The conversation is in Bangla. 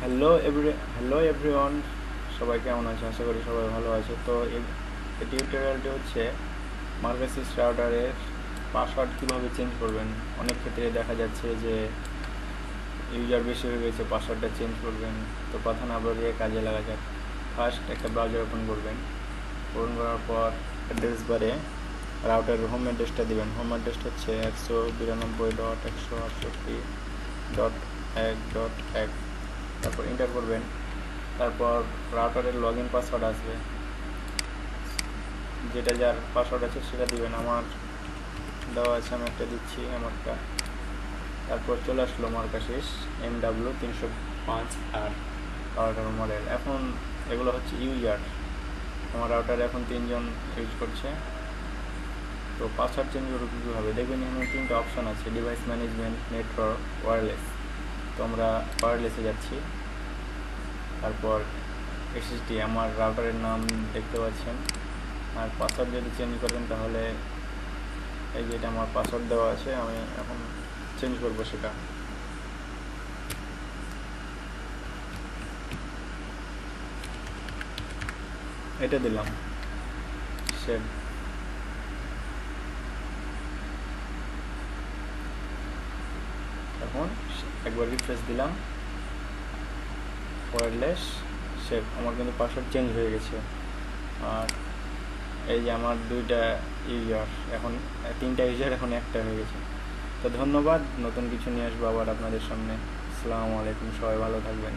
হ্যালো এভরিওয়ান, সবাই কেমন আছে? আশা করি সবাই ভালো আছে। তো এই টিউটোরিয়ালটি হচ্ছে মার্কেসিস রাউটারের পাসওয়ার্ড কীভাবে চেঞ্জ করবেন। অনেক ক্ষেত্রে দেখা যাচ্ছে যে ইউজার বেশি হয়ে গেছে, পাসওয়ার্ডটা চেঞ্জ করবেন। তো কথা না বলিয়ে কাজে লাগা যাক। ফার্স্ট একটা ব্রাউজার ওপেন করবেন। ওপেন করার পর অ্যাড্রেস বারে রাউটারের হোম অ্যাড্রেসটা দেবেন। হোম অ্যাড্রেসটা হচ্ছে 192.168.1.1। তারপর এন্টার করবেন। তারপর রাউটারের লগ ইন পাসওয়ার্ড আসবে, যেটা যার পাসওয়ার্ড আছে সেটা দিবেন। আমার দেওয়া আছে, আমি একটা দিচ্ছি আমারটা। তারপর চলে আসলো মার্কেসিস MW305 আর রাউটার মডেল। এখন এগুলো হচ্ছে ইউজার, আমার রাউটারে এখন 3 জন ইউজ করছে। তো পাসওয়ার্ড চেঞ্জ করবো কীভাবে দেখবেন। এখানে 3টা অপশান আছে: ডিভাইস ম্যানেজমেন্ট, নেটওয়ার্ক, ওয়্যারলেস। তো আমরা ওয়্যারলেসে যাচ্ছি। তারপর SSD, আমার রাউটারের নাম দেখতে পাচ্ছেন। আর পাসওয়ার্ড যদি চেঞ্জ করেন তাহলে এই যে এটা আমার পাসওয়ার্ড দেওয়া আছে, আমি এখন চেঞ্জ করবো সেটা। এটা দিলাম, সেভ। এখন একবার রিফ্রেশ দিলাম, ওয়্যারলেস, সেভ। আমার কিন্তু পাসওয়ার্ড চেঞ্জ হয়ে গেছে। আর এই যে আমার 2টা ইউজার, এখন 3টা ইউজার এখন একটা হয়ে গেছে। তো ধন্যবাদ, নতুন কিছু নিয়ে আসবো আবার আপনাদের সামনে। আসসালামু আলাইকুম, সবাই ভালো থাকবেন।